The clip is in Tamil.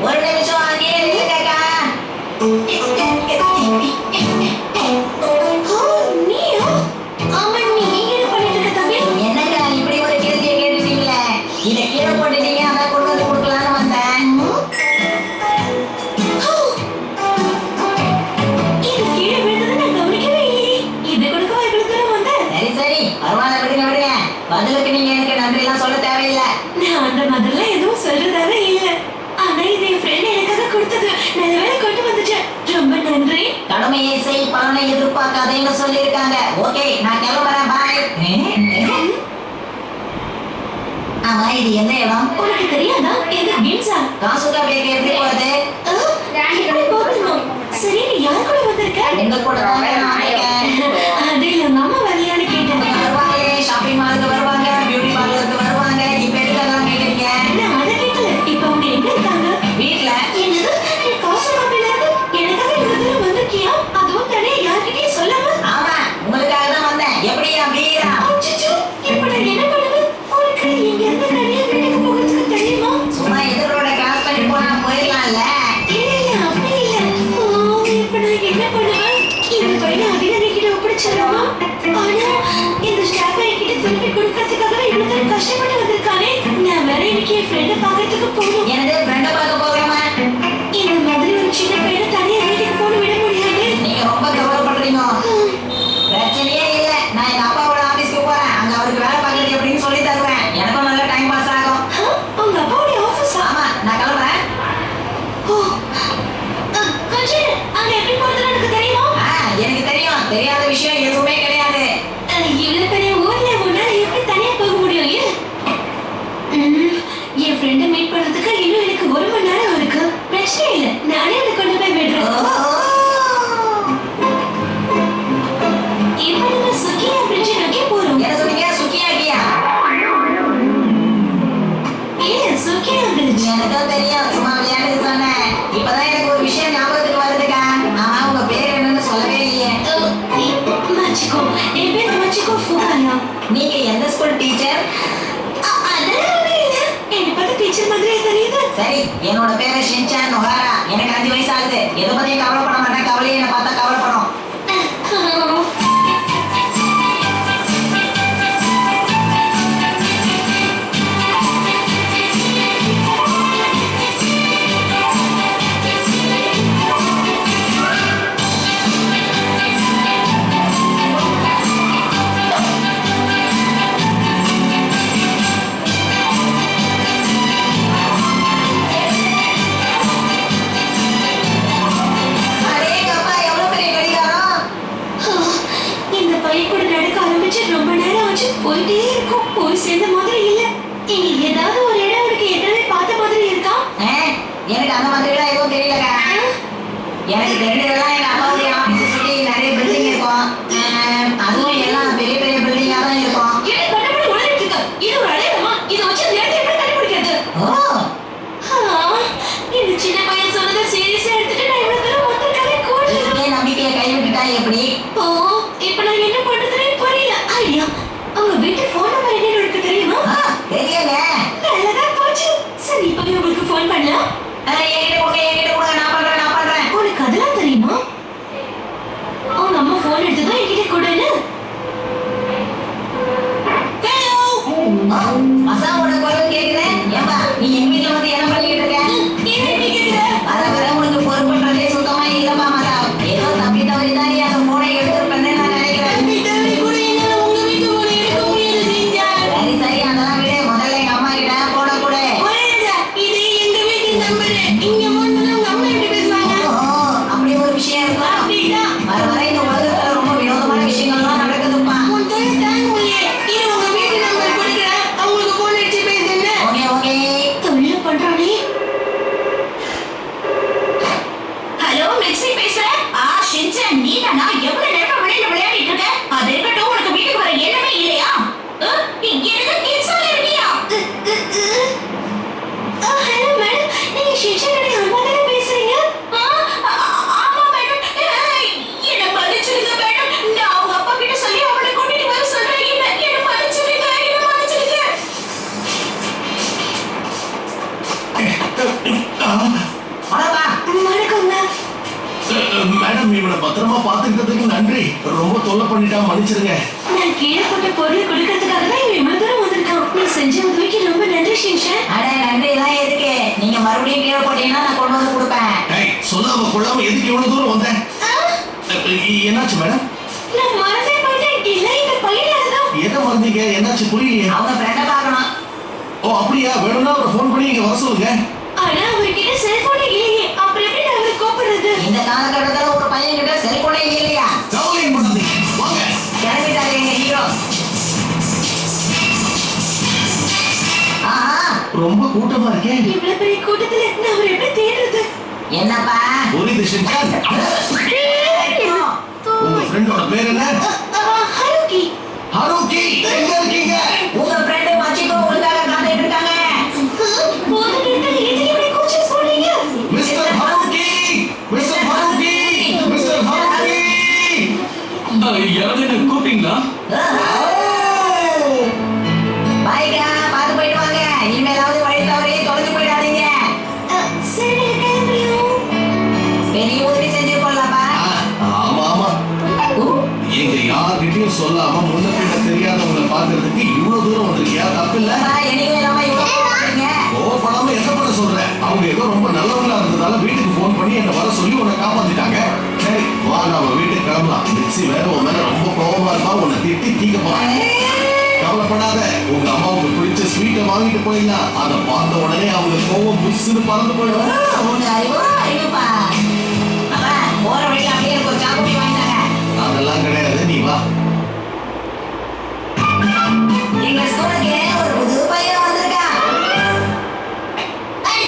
ஒரு நிமிஷம் அங்கேயே இருக்கக்கா. என்னக்கா இப்படி ஒரு கேள்வியை கேட்டுட்டீங்களே? இதை கீழே போட்டுட்டீங்க, அதான் கொண்டு வந்து கொடுக்கலான்னு வந்தேன். சரி சரி பரவாயில்ல, விடுங்க விடுங்க. பதிலுக்கு நீங்க எனக்கு நன்றி எல்லாம் சொல்ல தேவையில்லை. நான் அந்த மாதிரிலாம் எதுவும் சொல்றதாவே இல்ல. ஆனா இது என் ஃப்ரெண்ட் எனக்காக கொடுத்தது. நல்ல வேளை கொண்டு வந்துட்டேன். ரொம்ப நன்றி. கடமையை செய், பலனை எதிர்பார்க்காதேன்னு சொல்லியிருக்காங்க. ஓகே, நான் கிளம்புறேன். பாய். ஆமா, இது எந்த இடம்? உனக்கு தெரியாதா? இது கின்சா. காசுகா பேக் எப்படி போறது? எப்படி போகணும்? சரி, நீ யார் கூட வந்திருக்க? உங்க கூட தான் நான் இருக்கேன். அது இல்ல, மாமா வரலையான்னு கேட்டேன். வருவாங்க, ஷாப்பிங் மாலுக்கு வருவாங்க, பியூட்டி பார்லருக்கு வருவாங்க. இப்ப எதுக்கெல்லாம் கேட்குறீங்க? நான் அதை கேட்கல. இப்ப அவங்க எங்க இருக்காங்க? வீட்டுல. என்னது? நீ காசு காப்பில இருந்து எனக்காக இவ்வளவு தூரம் வந்திருக்கியா? அதுவும் தனியா யார்கிட்டயும் சொல்லாம? ஆமா, உங்களுக்காக தான் வந்தேன். எப்படியா வீரா? அச்சச்சோ, இப்ப நான் என்ன பண்ணுவேன்? உனக்கு இங்க இருந்து தனியா வீட்டுக்கு போகிறதுக்கு தெரியுமா? சும்மா எதிரோட கிராஸ் பண்ணி போனா போயிடலாம்ல. இல்ல அப்படி இல்ல. இப்ப நான் என்ன பண்ணுவேன்? இந்த பையனை அபிநவி கிட்ட ஒப்படைச்சிடலாமா? ஆனா இந்த ஸ்டாப்பை என்கிட்ட திருப்பி கொடுக்கறதுக்காக இவ்வளவு தூரம் கஷ்டப்பட்டு வந்திருக்கானே. நான் வேற இன்னைக்கு என் ஃப்ரெண்டை பார்க்கறதுக்கு போகணும். எனது ஃப்ரெண்டை பார்க்க போகிறோமா? இந்த மாதிரி ஒரு சின்ன பையனை தனியா வீட்டுக்கு போக விட முடியாது. நீங்க ரொம்ப கவலைப்படுறீங்க. பிரச்சனையே இல்ல, நான் எங்க அப்பாவோட ஆபீஸ்க்கு போறேன். அங்க அவருக்கு வேலை பார்க்கறது எப்படின்னு சொல்லி தருவேன். எனக்கும் நல்ல டைம் பாஸ் ஆகும். உங்க அப்பாவுடைய ஆபீஸ்? ஆமா, நான் கிளம்புறேன். கொஞ்சம் அங்க எப்படி போறதுன்னு எனக்கு தெரியுமா? எனக்கு தெரியும். தெரியாத விஷயம் எதுவுமே கிடையாது. இவ்வளவு பெரிய ஊர்ல உன்னால எப்படி தனியா போக முடியும்? என் ஃப்ரெண்டை மீட் பண்றதுக்கு இன்னும் எனக்கு 1 மணி நேரம் இருக்கு. பிரச்சனை இல்ல, நானே அதை கொண்டு போய் விடுறேன். இப்ப நம்ம சுக்கியா பிரிட்ஜ் நோக்கி போறோம். என்ன சொன்னீங்க? சுக்கியாக்கியா? இல்ல, சுக்கியா பிரிட்ஜ். எனக்கும் தெரியும், சும்மா விளையாட்டு சொன்னேன். இப்பதான் எனக்கு ஒரு விஷயம் ஞாபகத்துக்கு வருதுக்கா. ஆமா, உங்க பேர் என்னன்னு சொல்லவே இல்லையே. மச்சிகோ. என் பேர் மச்சிகோ ஃபுகாயா. நீங்க எந்த ஸ்கூல் டீச்சர்? என்னை பார்த்து டீச்சர் மாதிரியே தெரியுது. சரி, என்னோட பேரு ஷின்சான் நொஹாரா. எனக்கு 5 வயசு ஆகுது. எதை பத்தியும் கவலைப்பட மாட்டேன். கவலையை என்ன பார்த்தா கவலைப்படும். ரொம்ப நேரம் ஆச்சு. போயிட்டே இருக்கும். போய் சேர்ந்த மாதிரி இல்ல. இங்க ஏதாவது ஒரு இடம் உனக்கு ஏற்கனவே பார்த்த மாதிரி இருக்கா? எனக்கு அந்த மாதிரி எல்லாம் எதுவும் தெரியலக்கா. எனக்கு தெரிஞ்சதெல்லாம் எங்க அப்பாவுடைய ஆபீஸ் சுற்றி நிறைய பில்டிங் இருக்கும். அதுவும் எல்லாம் பெரிய பெரிய பில்டிங்கா தான் இருக்கும். கண்டுபிடி உடனே இருக்க. இது ஒரு அடையாளமா? இதை வச்சு அந்த இடத்தை எப்படி கண்டுபிடிக்கிறது? இந்த சின்ன பையன் சொன்னதை சீரியஸா எடுத்துட்டு நான் இவ்வளவு தூரம் வந்திருக்கவே கூட. இதுக்கே நம்பிக்கையை கைவிட்டுட்டா எப்படி? இப்ப நான் என்ன பண்றதுன்னு புரியல. ஐயா, உங்க வீட்டு போன் நம்பர் என்ன இருக்கு தெரியுமா? தெரியல. நல்லதா போச்சு. சரி, இப்ப உங்களுக்கு போன் பண்ணலாம். என்கிட்ட கொடுங்க, நான் பண்றேன். உனக்கு அதெல்லாம் தெரியுமா? உங்க அம்மா போன் எடுத்ததும் என்கிட்ட கொடுன்னு. மசாவோட குரல் கேக்குது. ஏம்பா, நீ எங்க வீட்டுல வந்து என்ன பண்ணிக்கிட்டு இருக்க? வர உனக்கு பொறுப்புன்றதே சுத்தமா இல்லப்பா மசா. ஏதோ தப்பி தவறிதான் நீ அந்த போனை எடுத்துருப்பேன்னு நான் நினைக்கிறேன். சரி சரி, அதெல்லாம் விடு. முதல்ல எங்க அம்மா கிட்ட போன கொடு. அப்படி ஒரு விஷயம் இருக்கும். வர வர இந்த உலகத்துல ரொம்ப வினோதமான விஷயங்கள்லாம் மேடம் இவனை பத்திரமா பாத்துக்கிட்டதுக்கு நன்றி. ரொம்ப தொல்லை பண்ணிட்டா மன்னிச்சிருங்க. நான் கீழே போட்ட பொருளை கொடுக்கறதுக்காக தான் இவன் இவ்வளவு தூரம் வந்திருக்கான். நீ செஞ்ச உதவிக்கு ரொம்ப நன்றி ஷின்சான். அட நன்றி எல்லாம் எதுக்கு? நீங்க மறுபடியும் கீழே போட்டீங்கன்னா நான் கொண்டு வந்து கொடுப்பேன். ஏய், சொல்லாம கொள்ளாம எதுக்கு இவ்வளவு தூரம் வந்த? என்னாச்சு மேடம்? நான் மறந்தே போயிட்டேன். இல்ல இந்த பையில அதுதான். எதை மறந்தீங்க? என்னாச்சு புரியலையே. அவங்க ஃப்ரெண்டை பார்க்கணும். ஓ அப்படியா? வேணும்னா அவரை ஃபோன் பண்ணி இங்க வர சொல்லுங்க. ஆனா அவர்கிட்ட செல்போனே இல்லையே. அப்புறம் எப்படி நான் அவரை கூப்பிடுறது? இந்த காலகட்டத்துல ஒரு பையன் கிட்ட செல்போனே இல்லையா? கவலையும் பண்ணாதீங்க. வாங்க. கிளம்பிட்டாரு எங்க ஹீரோ. ஆஹா, ரொம்ப கூட்டமா இருக்கே. இவ்வளவு பெரிய கூட்டத்துல நான் அவரை எப்படி தேடுறது? என்னப்பா? புரியுது ஷின்சான். உங்க ஃப்ரெண்டோட பேர் என்ன? ஹருகி. ஹருகி, எங்க இருக்கீங்க? உங்க ஃப்ரெண்டு மச்சிக்கோ உங்களுக்காக காத்துட்டு இருக்காங்க. போன நேரத்துல எதுக்கு இப்படி கூச்சல் போடுறீங்க? Mister Haruki, mister Haruki, mister Haruki. யாராவது கூப்பிட்டீங்களா? பாய்க்கா, பார்த்து போயிட்டு வாங்க. இனிமேலாவது வழி தவறி தொலைஞ்சு போயிடாதீங்க. சரி கிளம்பியும். பெரிய உதவி செஞ்சிருக்கோம்லப்பா. ஆமா ஆமா. எங்க யார்கிட்டயும் சொல்லாம முன்ன பின்ன தெரியாதவங்களை பாக்குறதுக்கு இவ்வளவு தூரம் வந்திருக்கியா? தப்பில்ல. என்னைக்கும் இல்லாம இவ்வளவு போறீங்க. கோவப்படாம என்ன பண்ண சொல்ற? அவங்க ஏதோ ரொம்ப நல்லவங்களா இருந்ததால வீட்டுக்கு போன் பண்ணி என்ன வர சொல்லி உன்னை காப்பாத்திட்டாங்க. சரி வா, நாம வீட்டுக்கு கிளம்பலாம். மிக்ஸி வேற உன் மேல ரொம்ப கோவமா இருப்பா. உன்னை திட்டி தீக்க போறான். கவலைப்படாத, உங்க அம்மாவுக்கு பிடிச்ச ஸ்வீட்டை வாங்கிட்டு போயிடலாம். அதை பார்த்த உடனே அவங்க கோவம் புஷ்னு பறந்து போயிடும். உங்க அறிவுப்பா. அப்பா, போற வழியில அப்படியே எனக்கு ஒரு சாக்குடி வாங்கிட்டாங்க. அதெல்லாம் கிடையாது, நீ வா. எங்க ஸ்கூல்ல